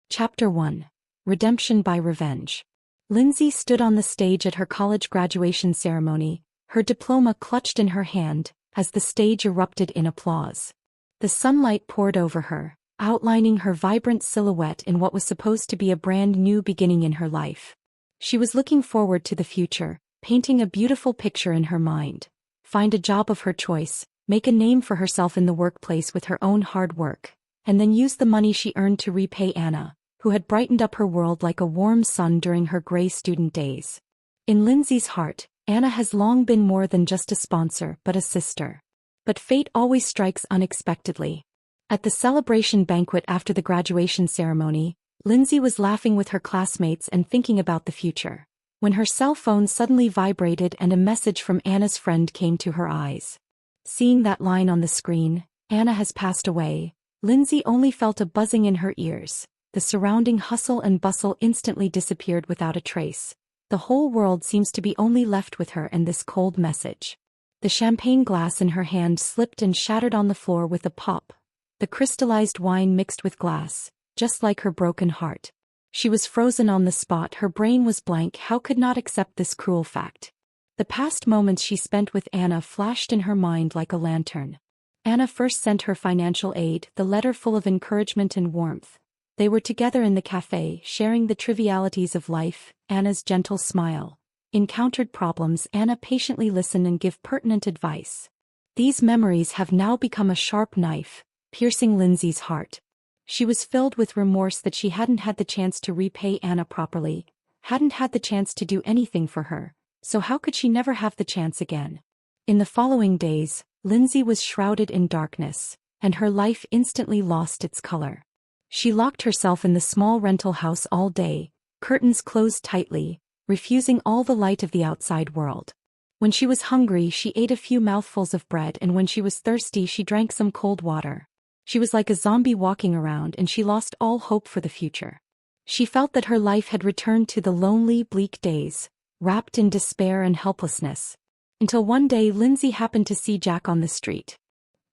Chapter 1. Redemption by Revenge. Lindsay stood on the stage at her college graduation ceremony, her diploma clutched in her hand, as the stage erupted in applause. The sunlight poured over her, outlining her vibrant silhouette in what was supposed to be a brand new beginning in her life. She was looking forward to the future, painting a beautiful picture in her mind. Find a job of her choice, make a name for herself in the workplace with her own hard work, and then use the money she earned to repay Anna, who had brightened up her world like a warm sun during her gray student days. In Lindsay's heart, Anna has long been more than just a sponsor but a sister. But fate always strikes unexpectedly. At the celebration banquet after the graduation ceremony, Lindsay was laughing with her classmates and thinking about the future, when her cell phone suddenly vibrated and a message from Anna's friend came to her eyes. Seeing that line on the screen, "Anna has passed away," Lindsay only felt a buzzing in her ears. The surrounding hustle and bustle instantly disappeared without a trace. The whole world seems to be only left with her and this cold message. The champagne glass in her hand slipped and shattered on the floor with a pop. The crystallized wine mixed with glass, just like her broken heart. She was frozen on the spot, her brain was blank. How could not accept this cruel fact? The past moments she spent with Anna flashed in her mind like a lantern. Anna first sent her financial aid, the letter full of encouragement and warmth. They were together in the cafe, sharing the trivialities of life, Anna's gentle smile. Encountered problems, Anna patiently listened and gave pertinent advice. These memories have now become a sharp knife, piercing Lindsay's heart. She was filled with remorse that she hadn't had the chance to repay Anna properly, hadn't had the chance to do anything for her, so how could she never have the chance again? In the following days, Lindsay was shrouded in darkness, and her life instantly lost its color. She locked herself in the small rental house all day, curtains closed tightly, refusing all the light of the outside world. When she was hungry, she ate a few mouthfuls of bread, and when she was thirsty, she drank some cold water. She was like a zombie walking around, and she lost all hope for the future. She felt that her life had returned to the lonely, bleak days, wrapped in despair and helplessness. Until one day Lindsay happened to see Jack on the street.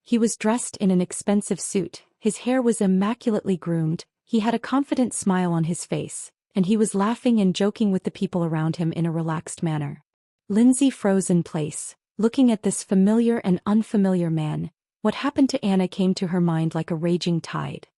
He was dressed in an expensive suit, his hair was immaculately groomed, he had a confident smile on his face, and he was laughing and joking with the people around him in a relaxed manner. Lindsay froze in place, looking at this familiar and unfamiliar man. What happened to Anna came to her mind like a raging tide.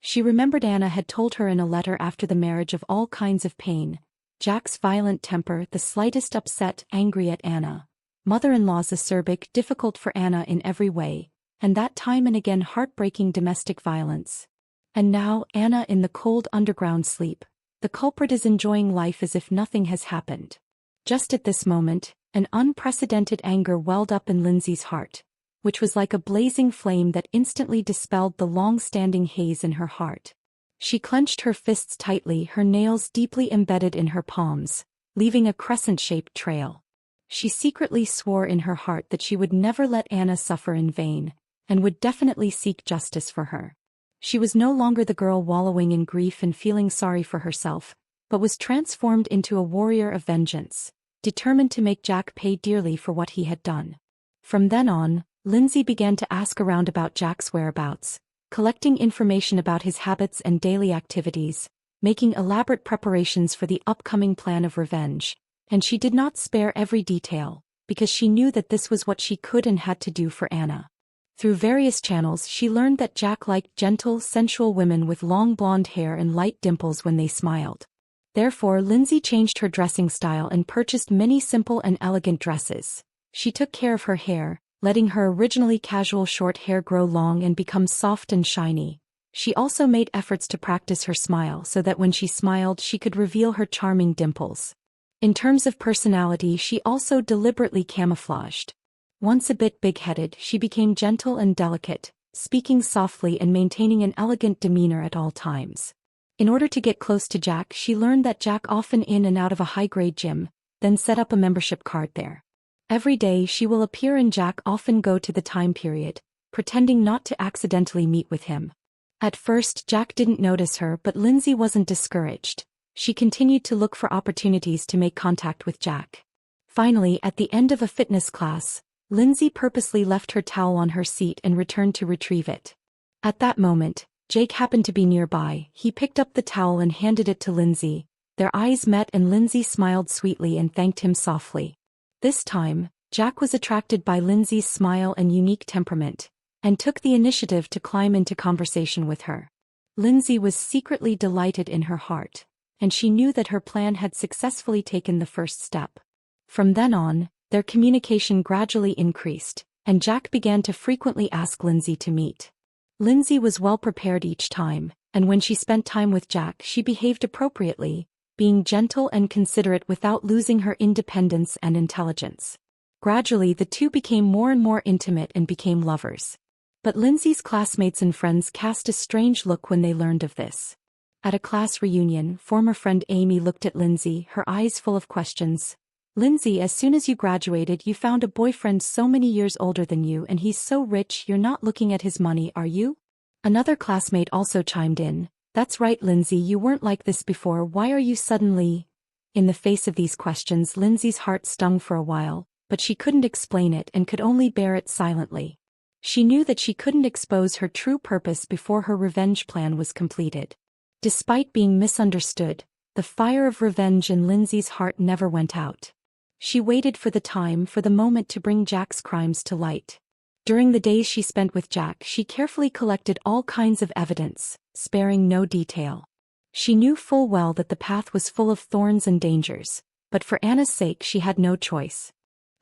She remembered Anna had told her in a letter after the marriage of all kinds of pain. Jack's violent temper, the slightest upset, angry at Anna. Mother-in-law's acerbic, difficult for Anna in every way, and that time and again heartbreaking domestic violence. And now, Anna in the cold underground sleep. The culprit is enjoying life as if nothing has happened. Just at this moment, an unprecedented anger welled up in Lindsay's heart, which was like a blazing flame that instantly dispelled the long-standing haze in her heart. She clenched her fists tightly, her nails deeply embedded in her palms, leaving a crescent-shaped trail. She secretly swore in her heart that she would never let Anna suffer in vain, and would definitely seek justice for her. She was no longer the girl wallowing in grief and feeling sorry for herself, but was transformed into a warrior of vengeance, determined to make Jack pay dearly for what he had done. From then on, Lindsay began to ask around about Jack's whereabouts, collecting information about his habits and daily activities, making elaborate preparations for the upcoming plan of revenge, and she did not spare every detail, because she knew that this was what she could and had to do for Anna. Through various channels she learned that Jack liked gentle, sensual women with long blonde hair and light dimples when they smiled. Therefore Lindsay changed her dressing style and purchased many simple and elegant dresses. She took care of her hair, letting her originally casual short hair grow long and become soft and shiny. She also made efforts to practice her smile so that when she smiled she could reveal her charming dimples. In terms of personality, she also deliberately camouflaged. Once a bit big-headed, she became gentle and delicate, speaking softly and maintaining an elegant demeanor at all times. In order to get close to Jack, she learned that Jack often in and out of a high-grade gym, then set up a membership card there. Every day she will appear and Jack often go to the time period, pretending not to accidentally meet with him. At first Jack didn't notice her, but Lindsay wasn't discouraged. She continued to look for opportunities to make contact with Jack. Finally, at the end of a fitness class, Lindsay purposely left her towel on her seat and returned to retrieve it. At that moment, Jake happened to be nearby. He picked up the towel and handed it to Lindsay. Their eyes met and Lindsay smiled sweetly and thanked him softly. This time, Jack was attracted by Lindsay's smile and unique temperament, and took the initiative to climb into conversation with her. Lindsay was secretly delighted in her heart, and she knew that her plan had successfully taken the first step. From then on, their communication gradually increased, and Jack began to frequently ask Lindsay to meet. Lindsay was well prepared each time, and when she spent time with Jack she behaved appropriately, being gentle and considerate without losing her independence and intelligence. Gradually the two became more and more intimate and became lovers. But Lindsay's classmates and friends cast a strange look when they learned of this. At a class reunion, former friend Amy looked at Lindsay, her eyes full of questions. "Lindsay, as soon as you graduated you found a boyfriend so many years older than you and he's so rich you're not looking at his money, are you?" Another classmate also chimed in. "That's right, Lindsay, you weren't like this before, why are you suddenly?" In the face of these questions Lindsay's heart stung for a while, but she couldn't explain it and could only bear it silently. She knew that she couldn't expose her true purpose before her revenge plan was completed. Despite being misunderstood, the fire of revenge in Lindsay's heart never went out. She waited for the moment to bring Jack's crimes to light. During the days she spent with Jack she carefully collected all kinds of evidence, sparing no detail. She knew full well that the path was full of thorns and dangers, but for Anna's sake she had no choice.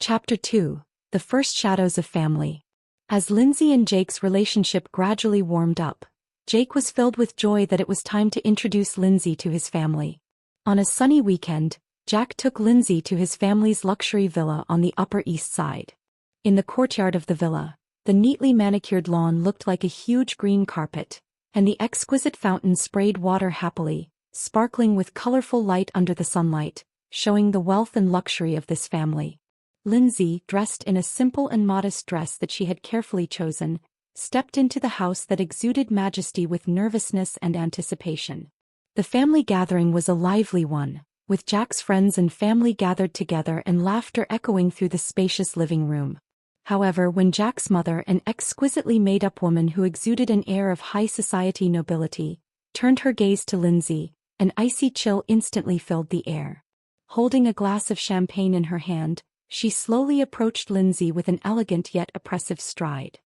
Chapter 2: The First Shadows of Family. As Lindsay and Jake's relationship gradually warmed up, Jake was filled with joy that it was time to introduce Lindsay to his family. On a sunny weekend, Jack took Lindsay to his family's luxury villa on the Upper East Side. In the courtyard of the villa, the neatly manicured lawn looked like a huge green carpet, and the exquisite fountain sprayed water happily, sparkling with colorful light under the sunlight, showing the wealth and luxury of this family. Lindsay, dressed in a simple and modest dress that she had carefully chosen, stepped into the house that exuded majesty with nervousness and anticipation. The family gathering was a lively one, with Jack's friends and family gathered together and laughter echoing through the spacious living room. However, when Jack's mother, an exquisitely made-up woman who exuded an air of high society nobility, turned her gaze to Lindsay, an icy chill instantly filled the air. Holding a glass of champagne in her hand, she slowly approached Lindsay with an elegant yet oppressive stride.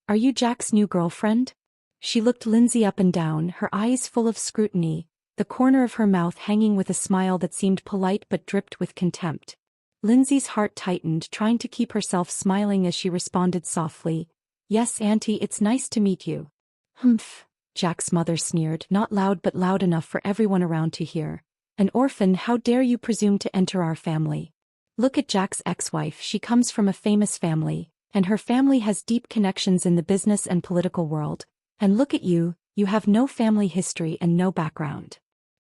"Are you Jack's new girlfriend?" She looked Lindsay up and down, her eyes full of scrutiny, the corner of her mouth hanging with a smile that seemed polite but dripped with contempt. Lindsay's heart tightened, trying to keep herself smiling as she responded softly, "Yes, Auntie, it's nice to meet you." "Humph," Jack's mother sneered, not loud but loud enough for everyone around to hear. "An orphan, how dare you presume to enter our family? Look at Jack's ex-wife, she comes from a famous family, and her family has deep connections in the business and political world. And look at you, you have no family history and no background."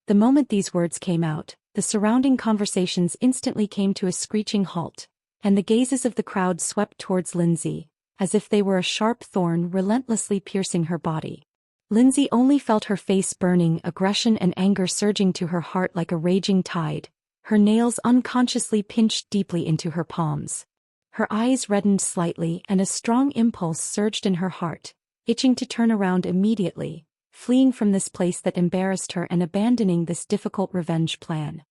The moment these words came out, the surrounding conversations instantly came to a screeching halt, and the gazes of the crowd swept towards Lindsay, as if they were a sharp thorn relentlessly piercing her body. Lindsay only felt her face burning, aggression and anger surging to her heart like a raging tide. Her nails unconsciously pinched deeply into her palms. Her eyes reddened slightly and a strong impulse surged in her heart, itching to turn around immediately, fleeing from this place that embarrassed her and abandoning this difficult revenge plan.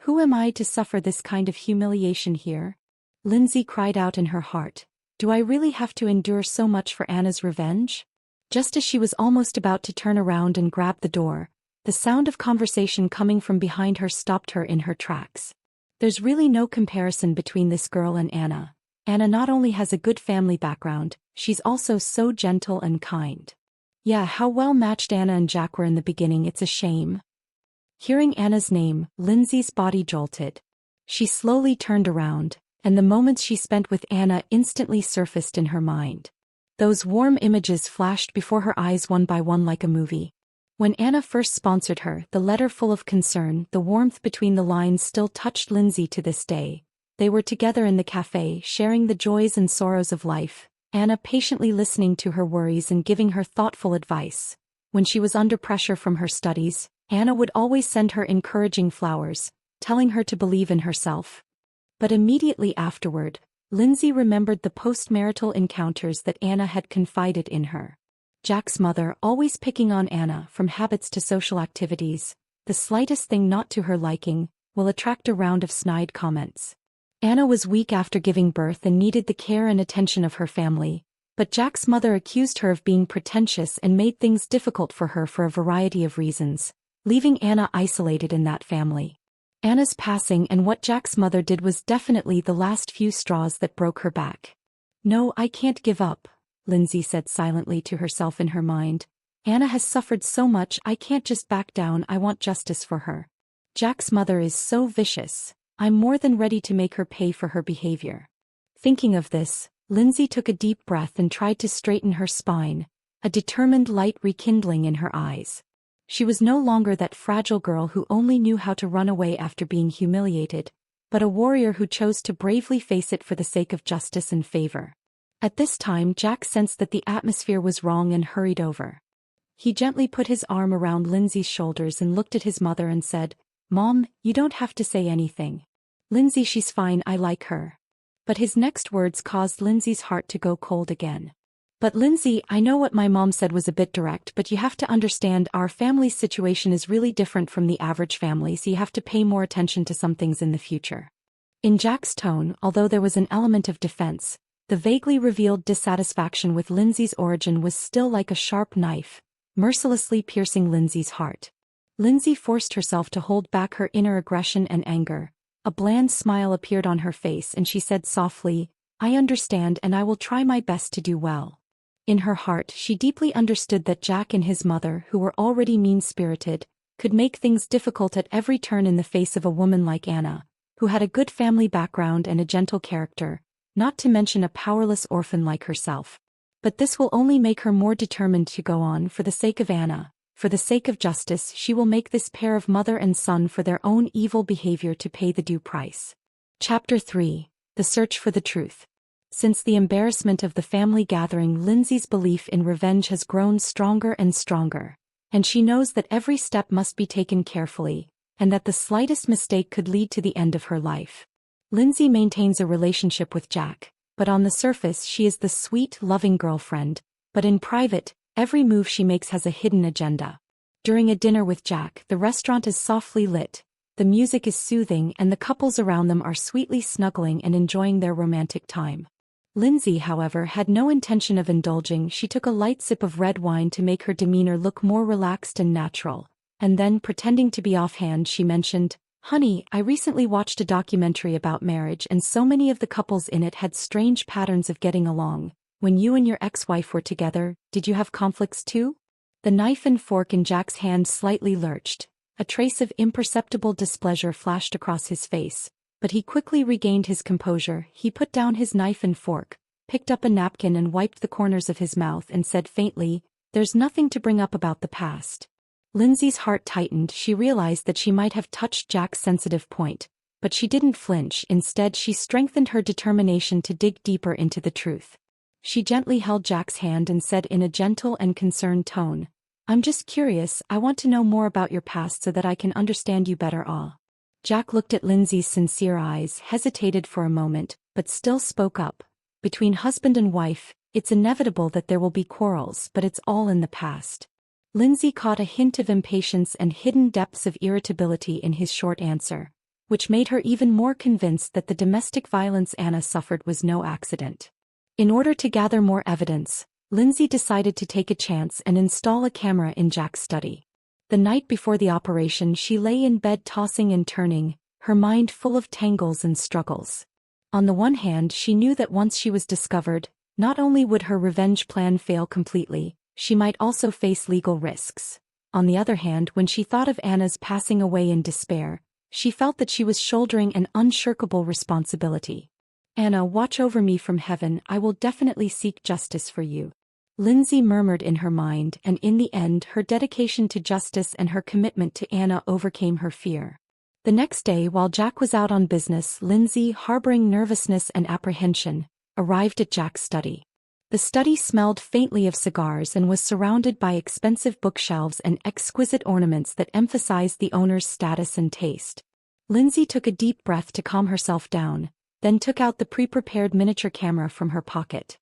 "Who am I to suffer this kind of humiliation here?" Lindsay cried out in her heart. "Do I really have to endure so much for Anna's revenge?" Just as she was almost about to turn around and grab the door, the sound of conversation coming from behind her stopped her in her tracks. "There's really no comparison between this girl and Anna. Anna not only has a good family background, she's also so gentle and kind. Yeah, how well matched Anna and Jack were in the beginning, it's a shame." Hearing Anna's name, Lindsay's body jolted. She slowly turned around, and the moments she spent with Anna instantly surfaced in her mind. Those warm images flashed before her eyes one by one like a movie. When Anna first sponsored her, the letter full of concern, the warmth between the lines still touched Lindsay to this day. They were together in the cafe, sharing the joys and sorrows of life, Anna patiently listening to her worries and giving her thoughtful advice. When she was under pressure from her studies, Anna would always send her encouraging flowers, telling her to believe in herself. But immediately afterward, Lindsay remembered the postmarital encounters that Anna had confided in her. Jack's mother, always picking on Anna from habits to social activities. The slightest thing not to her liking will attract a round of snide comments. Anna was weak after giving birth and needed the care and attention of her family, but Jack's mother accused her of being pretentious and made things difficult for her for a variety of reasons, leaving Anna isolated in that family. Anna's passing and what Jack's mother did was definitely the last few straws that broke her back. "No, I can't give up," Lindsay said silently to herself in her mind. "Anna has suffered so much, I can't just back down. I want justice for her. Jack's mother is so vicious. I'm more than ready to make her pay for her behavior." Thinking of this, Lindsay took a deep breath and tried to straighten her spine, a determined light rekindling in her eyes. She was no longer that fragile girl who only knew how to run away after being humiliated, but a warrior who chose to bravely face it for the sake of justice and favor. At this time, Jack sensed that the atmosphere was wrong and hurried over. He gently put his arm around Lindsay's shoulders and looked at his mother and said, "Mom, you don't have to say anything. Lindsay, she's fine, I like her." But his next words caused Lindsay's heart to go cold again. "But Lindsay, I know what my mom said was a bit direct, but you have to understand our family's situation is really different from the average family, so you have to pay more attention to some things in the future." In Jack's tone, although there was an element of defense, the vaguely revealed dissatisfaction with Lindsay's origin was still like a sharp knife, mercilessly piercing Lindsay's heart. Lindsay forced herself to hold back her inner aggression and anger. A bland smile appeared on her face and she said softly, "I understand and I will try my best to do well." In her heart, she deeply understood that Jack and his mother, who were already mean-spirited, could make things difficult at every turn in the face of a woman like Anna, who had a good family background and a gentle character, not to mention a powerless orphan like herself. But this will only make her more determined to go on. For the sake of Anna, for the sake of justice, she will make this pair of mother and son for their own evil behavior to pay the due price. Chapter 3. The Search for the Truth. Since the embarrassment of the family gathering, Lindsay's belief in revenge has grown stronger and stronger, and she knows that every step must be taken carefully, and that the slightest mistake could lead to the end of her life. Lindsay maintains a relationship with Jack, but on the surface she is the sweet, loving girlfriend, but in private, every move she makes has a hidden agenda. During a dinner with Jack, the restaurant is softly lit, the music is soothing and the couples around them are sweetly snuggling and enjoying their romantic time. Lindsay, however, had no intention of indulging. She took a light sip of red wine to make her demeanor look more relaxed and natural, and then, pretending to be offhand, she mentioned, "Honey, I recently watched a documentary about marriage and so many of the couples in it had strange patterns of getting along. When you and your ex-wife were together, did you have conflicts too?" The knife and fork in Jack's hand slightly lurched. A trace of imperceptible displeasure flashed across his face, but he quickly regained his composure. He put down his knife and fork, picked up a napkin and wiped the corners of his mouth and said faintly, "There's nothing to bring up about the past." Lindsay's heart tightened. She realized that she might have touched Jack's sensitive point, but she didn't flinch. Instead, she strengthened her determination to dig deeper into the truth. She gently held Jack's hand and said in a gentle and concerned tone, "I'm just curious. I want to know more about your past so that I can understand you better." Jack looked at Lindsay's sincere eyes, hesitated for a moment, but still spoke up. "Between husband and wife, it's inevitable that there will be quarrels, but it's all in the past." Lindsay caught a hint of impatience and hidden depths of irritability in his short answer, which made her even more convinced that the domestic violence Anna suffered was no accident. In order to gather more evidence, Lindsay decided to take a chance and install a camera in Jack's study. The night before the operation, she lay in bed tossing and turning, her mind full of tangles and struggles. On the one hand, she knew that once she was discovered, not only would her revenge plan fail completely, she might also face legal risks. On the other hand, when she thought of Anna's passing away in despair, she felt that she was shouldering an unshirkable responsibility. "Anna, watch over me from heaven. I will definitely seek justice for you," Lindsay murmured in her mind, and in the end her dedication to justice and her commitment to Anna overcame her fear. The next day, while Jack was out on business, Lindsay, harboring nervousness and apprehension, arrived at Jack's study. The study smelled faintly of cigars and was surrounded by expensive bookshelves and exquisite ornaments that emphasized the owner's status and taste. Lindsay took a deep breath to calm herself down, then took out the pre-prepared miniature camera from her pocket.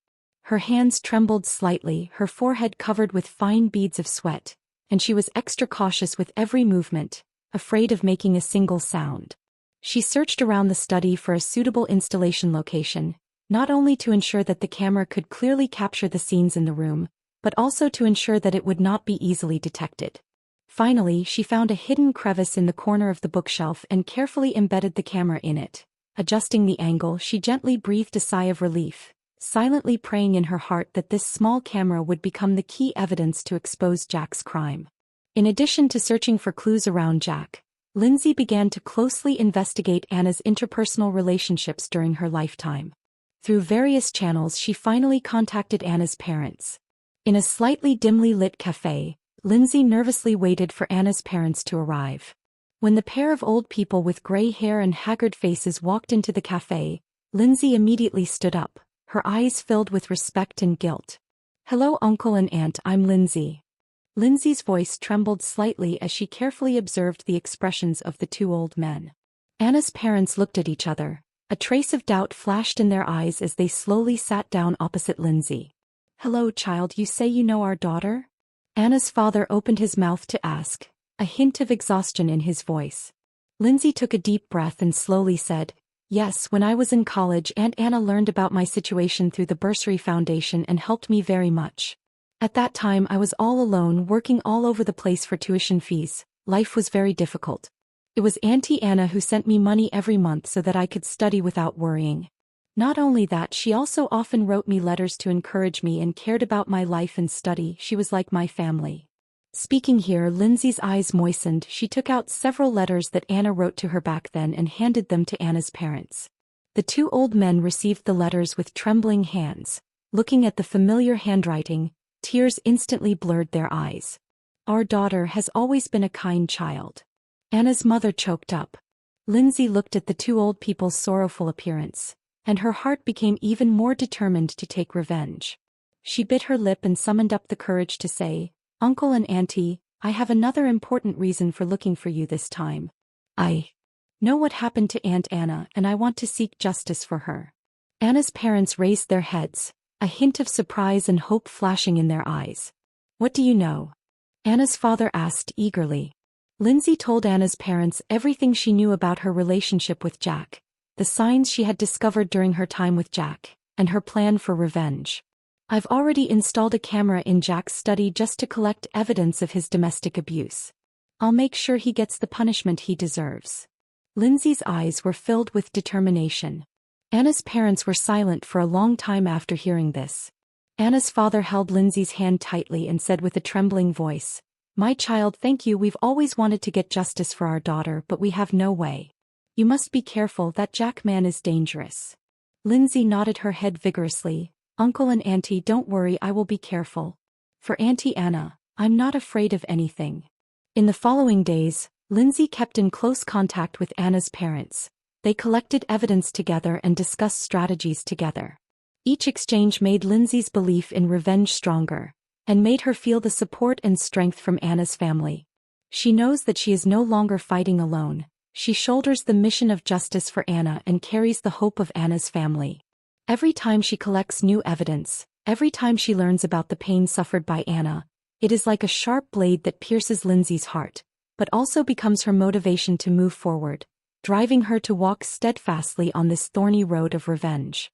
Her hands trembled slightly, her forehead covered with fine beads of sweat, and she was extra cautious with every movement, afraid of making a single sound. She searched around the study for a suitable installation location, not only to ensure that the camera could clearly capture the scenes in the room, but also to ensure that it would not be easily detected. Finally, she found a hidden crevice in the corner of the bookshelf and carefully embedded the camera in it. Adjusting the angle, she gently breathed a sigh of relief, silently praying in her heart that this small camera would become the key evidence to expose Jack's crime. In addition to searching for clues around Jack, Lindsay began to closely investigate Anna's interpersonal relationships during her lifetime. Through various channels, she finally contacted Anna's parents. In a slightly dimly lit cafe, Lindsay nervously waited for Anna's parents to arrive. When the pair of old people with gray hair and haggard faces walked into the cafe, Lindsay immediately stood up, her eyes filled with respect and guilt. "Hello, Uncle and Aunt, I'm Lindsay." Lindsay's voice trembled slightly as she carefully observed the expressions of the two old men. Anna's parents looked at each other. A trace of doubt flashed in their eyes as they slowly sat down opposite Lindsay. "Hello, child, you say you know our daughter?" Anna's father opened his mouth to ask, a hint of exhaustion in his voice. Lindsay took a deep breath and slowly said, "Yes, when I was in college, Aunt Anna learned about my situation through the Bursary Foundation and helped me very much. At that time I was all alone, working all over the place for tuition fees. Life was very difficult. It was Auntie Anna who sent me money every month so that I could study without worrying. Not only that, she also often wrote me letters to encourage me and cared about my life and study. She was like my family." Speaking here, Lindsay's eyes moistened. She took out several letters that Anna wrote to her back then and handed them to Anna's parents. The two old men received the letters with trembling hands. Looking at the familiar handwriting, tears instantly blurred their eyes. "Our daughter has always been a kind child." Anna's mother choked up. Lindsay looked at the two old people's sorrowful appearance, and her heart became even more determined to take revenge. She bit her lip and summoned up the courage to say, "Uncle and Auntie, I have another important reason for looking for you this time. I know what happened to Aunt Anna and I want to seek justice for her." Anna's parents raised their heads, a hint of surprise and hope flashing in their eyes. "What do you know?" Anna's father asked eagerly. Lindsay told Anna's parents everything she knew about her relationship with Jack, the signs she had discovered during her time with Jack, and her plan for revenge. "I've already installed a camera in Jack's study just to collect evidence of his domestic abuse. I'll make sure he gets the punishment he deserves." Lindsay's eyes were filled with determination. Anna's parents were silent for a long time after hearing this. Anna's father held Lindsay's hand tightly and said with a trembling voice, "My child, thank you. We've always wanted to get justice for our daughter, but we have no way. You must be careful, that Jack man is dangerous." Lindsay nodded her head vigorously. "Uncle and Auntie, don't worry, I will be careful. For Auntie Anna, I'm not afraid of anything." In the following days, Lindsay kept in close contact with Anna's parents. They collected evidence together and discussed strategies together. Each exchange made Lindsay's belief in revenge stronger, and made her feel the support and strength from Anna's family. She knows that she is no longer fighting alone. She shoulders the mission of justice for Anna and carries the hope of Anna's family. Every time she collects new evidence, every time she learns about the pain suffered by Anna, it is like a sharp blade that pierces Lindsay's heart, but also becomes her motivation to move forward, driving her to walk steadfastly on this thorny road of revenge.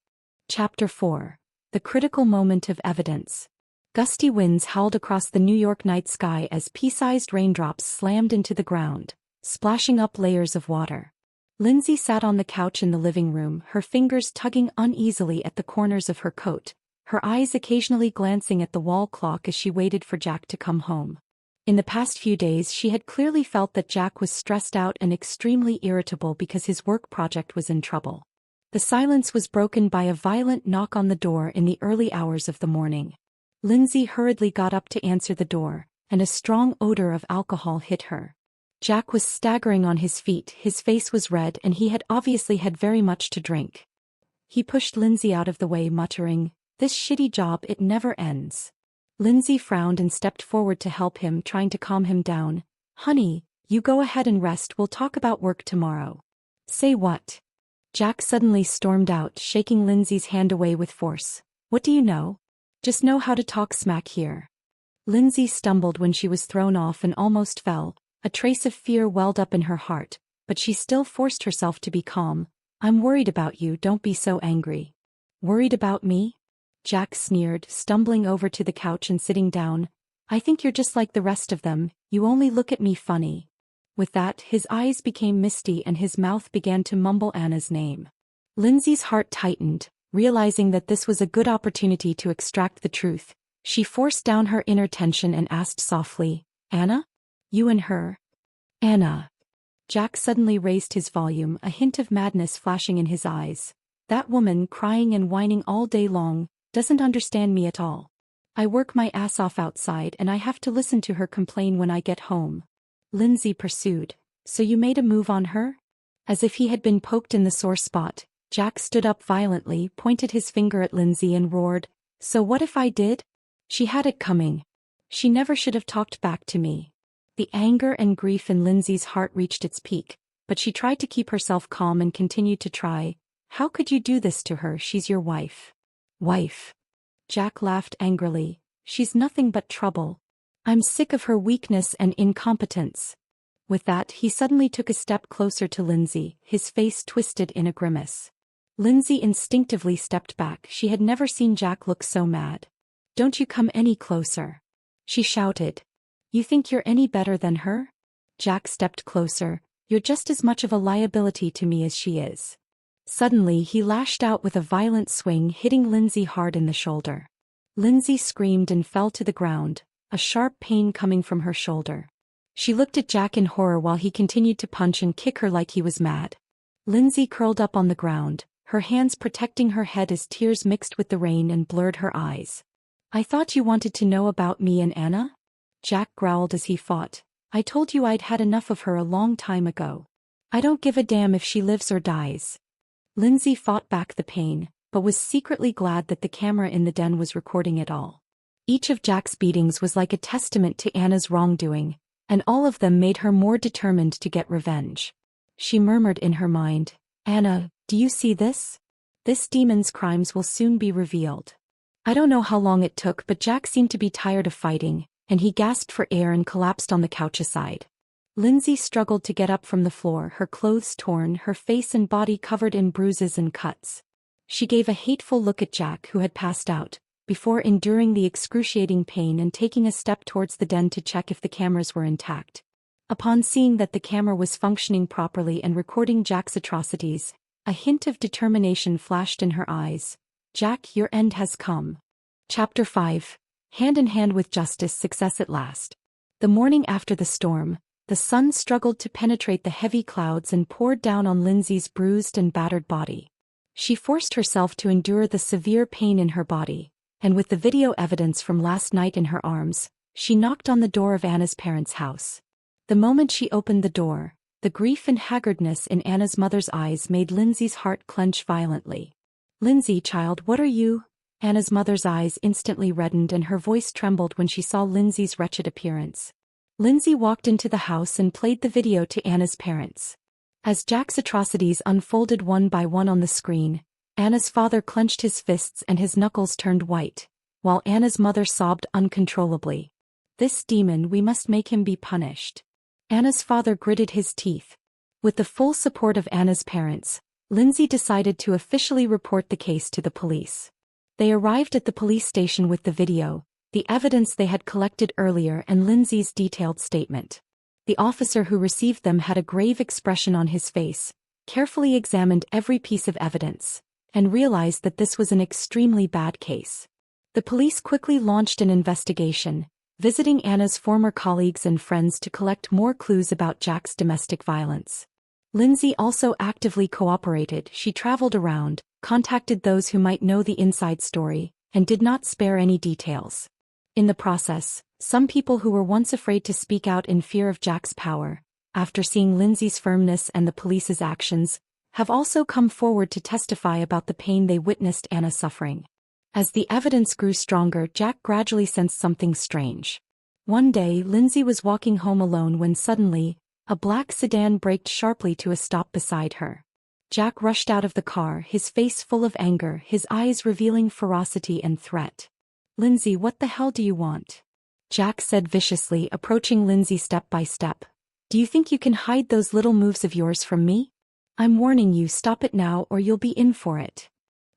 Chapter 4. The Critical Moment of Evidence. Gusty winds howled across the New York night sky as pea-sized raindrops slammed into the ground, splashing up layers of water. Lindsay sat on the couch in the living room, her fingers tugging uneasily at the corners of her coat, her eyes occasionally glancing at the wall clock as she waited for Jack to come home. In the past few days she had clearly felt that Jack was stressed out and extremely irritable because his work project was in trouble. The silence was broken by a violent knock on the door in the early hours of the morning. Lindsay hurriedly got up to answer the door, and a strong odor of alcohol hit her. Jack was staggering on his feet, his face was red and he had obviously had very much to drink. He pushed Lindsay out of the way, muttering, "This shitty job, it never ends." Lindsay frowned and stepped forward to help him, trying to calm him down. "Honey, you go ahead and rest, we'll talk about work tomorrow." "Say what?" Jack suddenly stormed out, shaking Lindsay's hand away with force. "What do you know?" Just know how to talk smack here. Lindsay stumbled when she was thrown off and almost fell. A trace of fear welled up in her heart, but she still forced herself to be calm. I'm worried about you, don't be so angry. Worried about me? Jack sneered, stumbling over to the couch and sitting down. I think you're just like the rest of them, you only look at me funny. With that, his eyes became misty and his mouth began to mumble Anna's name. Lindsay's heart tightened, realizing that this was a good opportunity to extract the truth. She forced down her inner tension and asked softly, Anna? You and her? Anna. Jack suddenly raised his volume, a hint of madness flashing in his eyes. That woman, crying and whining all day long, doesn't understand me at all. I work my ass off outside and I have to listen to her complain when I get home. Lindsay pursued. So you made a move on her? As if he had been poked in the sore spot, Jack stood up violently, pointed his finger at Lindsay and roared, So what if I did? She had it coming. She never should have talked back to me. The anger and grief in Lindsay's heart reached its peak, but she tried to keep herself calm and continued to try. How could you do this to her? She's your wife. Wife. Jack laughed angrily. She's nothing but trouble. I'm sick of her weakness and incompetence. With that, he suddenly took a step closer to Lindsay, his face twisted in a grimace. Lindsay instinctively stepped back. She had never seen Jack look so mad. Don't you come any closer. She shouted. You think you're any better than her? Jack stepped closer. You're just as much of a liability to me as she is. Suddenly he lashed out with a violent swing, hitting Lindsay hard in the shoulder. Lindsay screamed and fell to the ground, a sharp pain coming from her shoulder. She looked at Jack in horror while he continued to punch and kick her like he was mad. Lindsay curled up on the ground, her hands protecting her head as tears mixed with the rain and blurred her eyes. I thought you wanted to know about me and Anna? Jack growled as he fought. I told you I'd had enough of her a long time ago. I don't give a damn if she lives or dies. Lindsay fought back the pain, but was secretly glad that the camera in the den was recording it all. Each of Jack's beatings was like a testament to Anna's wrongdoing, and all of them made her more determined to get revenge. She murmured in her mind, Anna, do you see this? This demon's crimes will soon be revealed. I don't know how long it took, but Jack seemed to be tired of fighting, and he gasped for air and collapsed on the couch aside. Lindsay struggled to get up from the floor, her clothes torn, her face and body covered in bruises and cuts. She gave a hateful look at Jack, who had passed out, before enduring the excruciating pain and taking a step towards the den to check if the cameras were intact. Upon seeing that the camera was functioning properly and recording Jack's atrocities, a hint of determination flashed in her eyes. Jack, your end has come. Chapter 5. Hand in hand with justice, success at last. The morning after the storm, the sun struggled to penetrate the heavy clouds and poured down on Lindsay's bruised and battered body. She forced herself to endure the severe pain in her body, and with the video evidence from last night in her arms, she knocked on the door of Anna's parents' house. The moment she opened the door, the grief and haggardness in Anna's mother's eyes made Lindsay's heart clench violently. Lindsay, child, what are you? Anna's mother's eyes instantly reddened and her voice trembled when she saw Lindsay's wretched appearance. Lindsay walked into the house and played the video to Anna's parents. As Jack's atrocities unfolded one by one on the screen, Anna's father clenched his fists and his knuckles turned white, while Anna's mother sobbed uncontrollably. This demon, we must make him be punished. Anna's father gritted his teeth. With the full support of Anna's parents, Lindsay decided to officially report the case to the police. They arrived at the police station with the video, the evidence they had collected earlier, and Lindsay's detailed statement. The officer who received them had a grave expression on his face, carefully examined every piece of evidence, and realized that this was an extremely bad case. The police quickly launched an investigation, visiting Anna's former colleagues and friends to collect more clues about Jack's domestic violence. Lindsay also actively cooperated. She traveled around, contacted those who might know the inside story, and did not spare any details. In the process, some people who were once afraid to speak out in fear of Jack's power, after seeing Lindsay's firmness and the police's actions, have also come forward to testify about the pain they witnessed Anna suffering. As the evidence grew stronger, Jack gradually sensed something strange. One day, Lindsay was walking home alone when suddenly, a black sedan braked sharply to a stop beside her. Jack rushed out of the car, his face full of anger, his eyes revealing ferocity and threat. Lindsay, what the hell do you want? Jack said viciously, approaching Lindsay step by step. Do you think you can hide those little moves of yours from me? I'm warning you, stop it now or you'll be in for it.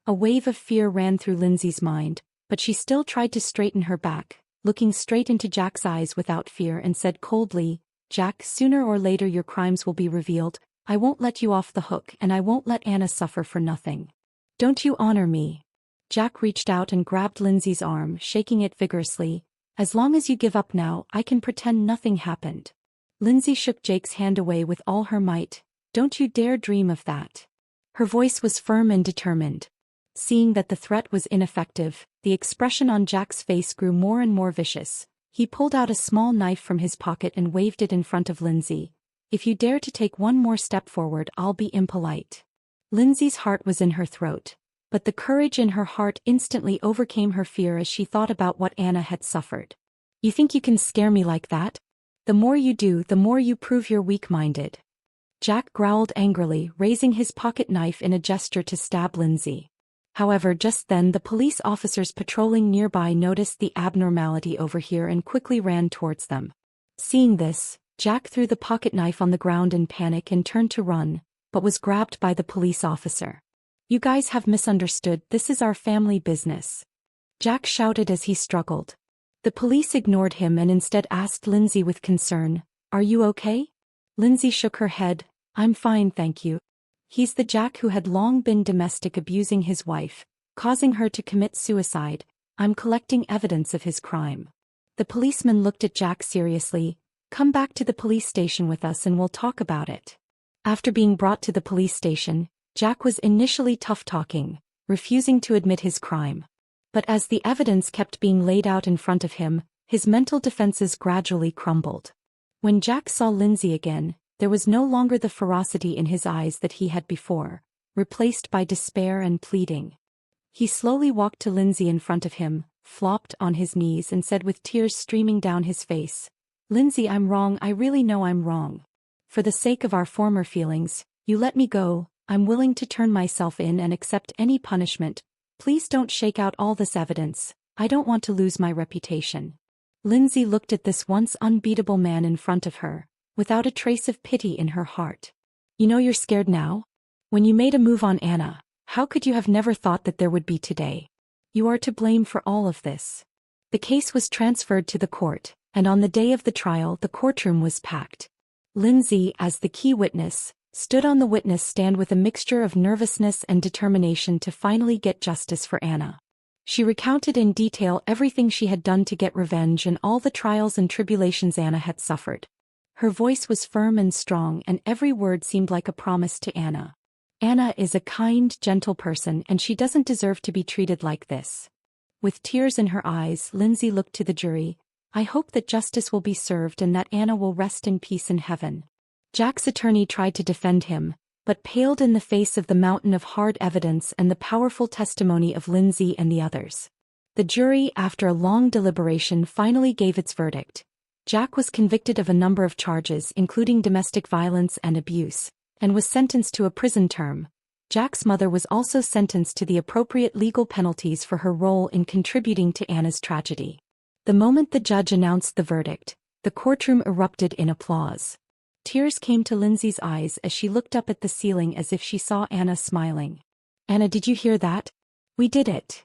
A wave of fear ran through Lindsay's mind, but she still tried to straighten her back, looking straight into Jack's eyes without fear, and said coldly, Jack, sooner or later your crimes will be revealed. I won't let you off the hook, and I won't let Anna suffer for nothing. Don't you honor me? Jack reached out and grabbed Lindsay's arm, shaking it vigorously. As long as you give up now, I can pretend nothing happened. Lindsay shook Jake's hand away with all her might. Don't you dare dream of that. Her voice was firm and determined. Seeing that the threat was ineffective, the expression on Jack's face grew more and more vicious. He pulled out a small knife from his pocket and waved it in front of Lindsay. If you dare to take one more step forward, I'll be impolite. Lindsay's heart was in her throat, but the courage in her heart instantly overcame her fear as she thought about what Anna had suffered. You think you can scare me like that? The more you do, the more you prove you're weak-minded. Jack growled angrily, raising his pocket knife in a gesture to stab Lindsay. However, just then the police officers patrolling nearby noticed the abnormality over here and quickly ran towards them. Seeing this, Jack threw the pocket knife on the ground in panic and turned to run, but was grabbed by the police officer. You guys have misunderstood, this is our family business. Jack shouted as he struggled. The police ignored him and instead asked Lindsay with concern, Are you okay? Lindsay shook her head. I'm fine, thank you. He's the Jack who had long been domestic abusing his wife, causing her to commit suicide. I'm collecting evidence of his crime. The policeman looked at Jack seriously. Come back to the police station with us and we'll talk about it. After being brought to the police station, Jack was initially tough-talking, refusing to admit his crime. But as the evidence kept being laid out in front of him, his mental defenses gradually crumbled. When Jack saw Lindsay again, there was no longer the ferocity in his eyes that he had before, replaced by despair and pleading. He slowly walked to Lindsay in front of him, flopped on his knees and said with tears streaming down his face, Lindsay, I'm wrong, I really know I'm wrong. For the sake of our former feelings, you let me go, I'm willing to turn myself in and accept any punishment. Please don't shake out all this evidence, I don't want to lose my reputation. Lindsay looked at this once unbeatable man in front of her, without a trace of pity in her heart. You know you're scared now? When you made a move on Anna, how could you have never thought that there would be today? You are to blame for all of this. The case was transferred to the court, and on the day of the trial the courtroom was packed. Lindsay, as the key witness, stood on the witness stand with a mixture of nervousness and determination to finally get justice for Anna. She recounted in detail everything she had done to get revenge and all the trials and tribulations Anna had suffered. Her voice was firm and strong, and every word seemed like a promise to Anna. Anna is a kind, gentle person, and she doesn't deserve to be treated like this. With tears in her eyes, Lindsay looked to the jury. I hope that justice will be served and that Anna will rest in peace in heaven. Jack's attorney tried to defend him, but paled in the face of the mountain of hard evidence and the powerful testimony of Lindsay and the others. The jury, after a long deliberation, finally gave its verdict. Jack was convicted of a number of charges, including domestic violence and abuse, and was sentenced to a prison term. Jack's mother was also sentenced to the appropriate legal penalties for her role in contributing to Anna's tragedy. The moment the judge announced the verdict, the courtroom erupted in applause. Tears came to Lindsay's eyes as she looked up at the ceiling as if she saw Anna smiling. Anna, did you hear that? We did it,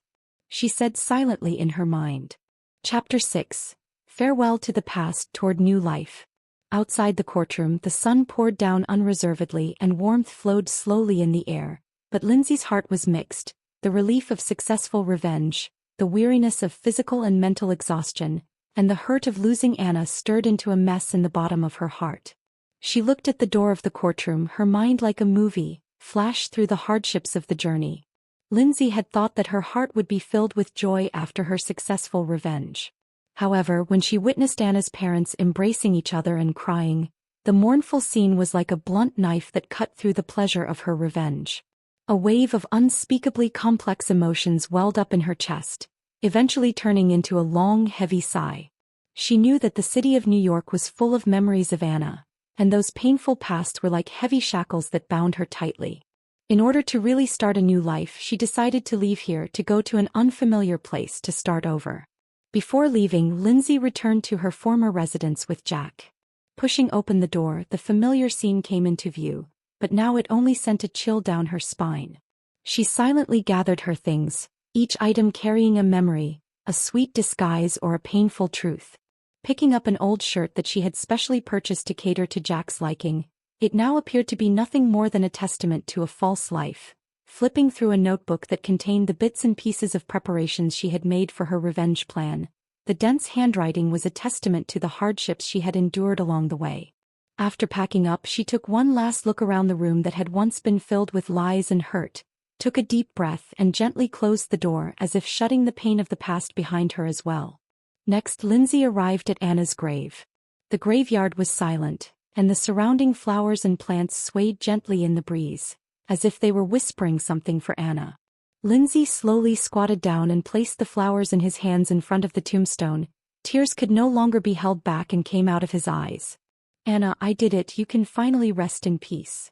she said silently in her mind. Chapter 6. Farewell to the past toward new life. Outside the courtroom, the sun poured down unreservedly and warmth flowed slowly in the air, but Lindsay's heart was mixed, the relief of successful revenge, the weariness of physical and mental exhaustion, and the hurt of losing Anna stirred into a mess in the bottom of her heart. She looked at the door of the courtroom, her mind like a movie, flashed through the hardships of the journey. Lindsay had thought that her heart would be filled with joy after her successful revenge. However, when she witnessed Anna's parents embracing each other and crying, the mournful scene was like a blunt knife that cut through the pleasure of her revenge. A wave of unspeakably complex emotions welled up in her chest, eventually turning into a long, heavy sigh. She knew that the city of New York was full of memories of Anna, and those painful pasts were like heavy shackles that bound her tightly. In order to really start a new life, she decided to leave here to go to an unfamiliar place to start over. Before leaving, Lindsay returned to her former residence with Jack. Pushing open the door, the familiar scene came into view, but now it only sent a chill down her spine. She silently gathered her things, each item carrying a memory, a sweet disguise or a painful truth. Picking up an old shirt that she had specially purchased to cater to Jack's liking, it now appeared to be nothing more than a testament to a false life. Flipping through a notebook that contained the bits and pieces of preparations she had made for her revenge plan, the dense handwriting was a testament to the hardships she had endured along the way. After packing up, she took one last look around the room that had once been filled with lies and hurt, took a deep breath and gently closed the door as if shutting the pain of the past behind her as well. Next, Lindsay arrived at Anna's grave. The graveyard was silent, and the surrounding flowers and plants swayed gently in the breeze, as if they were whispering something for Anna. Lindsay slowly squatted down and placed the flowers in his hands in front of the tombstone. Tears could no longer be held back and came out of his eyes. "Anna, I did it, you can finally rest in peace."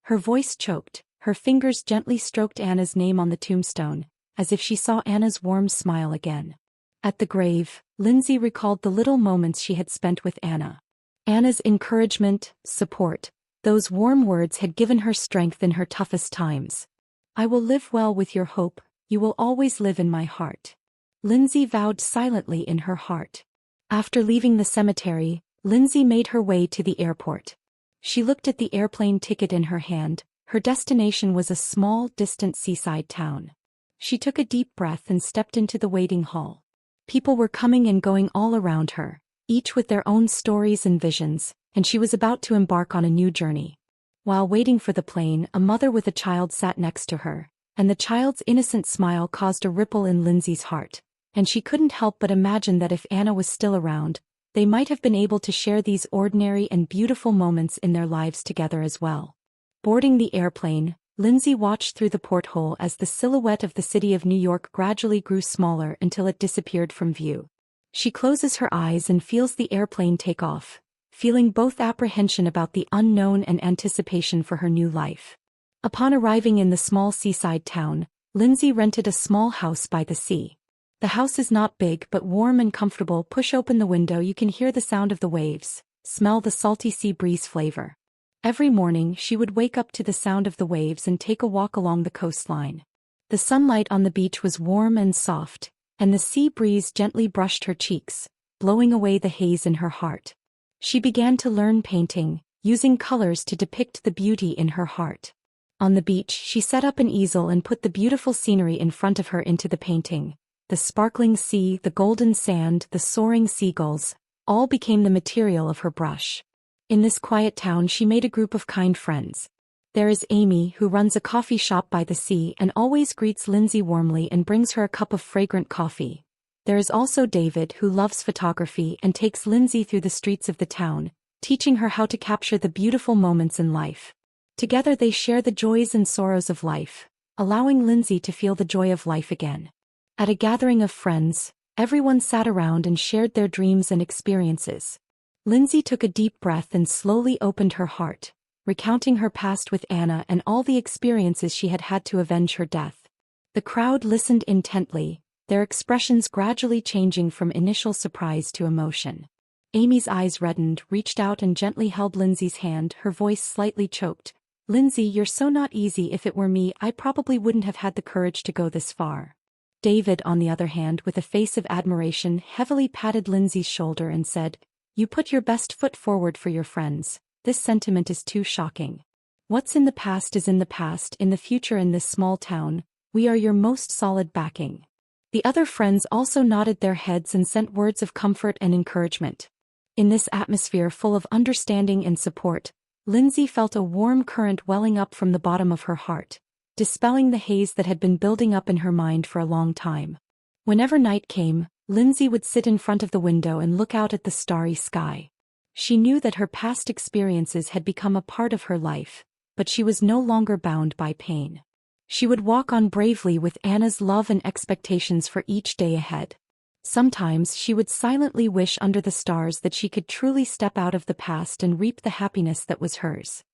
Her voice choked, her fingers gently stroked Anna's name on the tombstone, as if she saw Anna's warm smile again. At the grave, Lindsay recalled the little moments she had spent with Anna. Anna's encouragement, support, those warm words had given her strength in her toughest times. "I will live well with your hope, you will always live in my heart," Lindsay vowed silently in her heart. After leaving the cemetery, Lindsay made her way to the airport. She looked at the airplane ticket in her hand. Her destination was a small, distant seaside town. She took a deep breath and stepped into the waiting hall. People were coming and going all around her, each with their own stories and visions, and she was about to embark on a new journey. While waiting for the plane, a mother with a child sat next to her, and the child's innocent smile caused a ripple in Lindsay's heart, and she couldn't help but imagine that if Anna was still around, they might have been able to share these ordinary and beautiful moments in their lives together as well. Boarding the airplane, Lindsay watched through the porthole as the silhouette of the city of New York gradually grew smaller until it disappeared from view. She closes her eyes and feels the airplane take off, feeling both apprehension about the unknown and anticipation for her new life. Upon arriving in the small seaside town, Lindsay rented a small house by the sea. The house is not big but warm and comfortable. Push open the window, you can hear the sound of the waves, smell the salty sea breeze flavor. Every morning she would wake up to the sound of the waves and take a walk along the coastline. The sunlight on the beach was warm and soft, and the sea breeze gently brushed her cheeks, blowing away the haze in her heart. She began to learn painting, using colors to depict the beauty in her heart. On the beach, she set up an easel and put the beautiful scenery in front of her into the painting. The sparkling sea, the golden sand, the soaring seagulls, all became the material of her brush. In this quiet town she made a group of kind friends. There is Amy, who runs a coffee shop by the sea and always greets Lindsay warmly and brings her a cup of fragrant coffee. There is also David, who loves photography and takes Lindsay through the streets of the town, teaching her how to capture the beautiful moments in life. Together they share the joys and sorrows of life, allowing Lindsay to feel the joy of life again. At a gathering of friends, everyone sat around and shared their dreams and experiences. Lindsay took a deep breath and slowly opened her heart, recounting her past with Anna and all the experiences she had had to avenge her death. The crowd listened intently, their expressions gradually changing from initial surprise to emotion. Amy's eyes reddened, reached out and gently held Lindsay's hand, her voice slightly choked. "Lindsay, you're so not easy. If it were me, I probably wouldn't have had the courage to go this far." David, on the other hand, with a face of admiration, heavily patted Lindsay's shoulder and said, "You put your best foot forward for your friends. This sentiment is too shocking. What's in the past is in the past. In the future, in this small town, we are your most solid backing." The other friends also nodded their heads and sent words of comfort and encouragement. In this atmosphere full of understanding and support, Lindsay felt a warm current welling up from the bottom of her heart, dispelling the haze that had been building up in her mind for a long time. Whenever night came, Lindsay would sit in front of the window and look out at the starry sky. She knew that her past experiences had become a part of her life, but she was no longer bound by pain. She would walk on bravely with Anna's love and expectations for each day ahead. Sometimes she would silently wish under the stars that she could truly step out of the past and reap the happiness that was hers.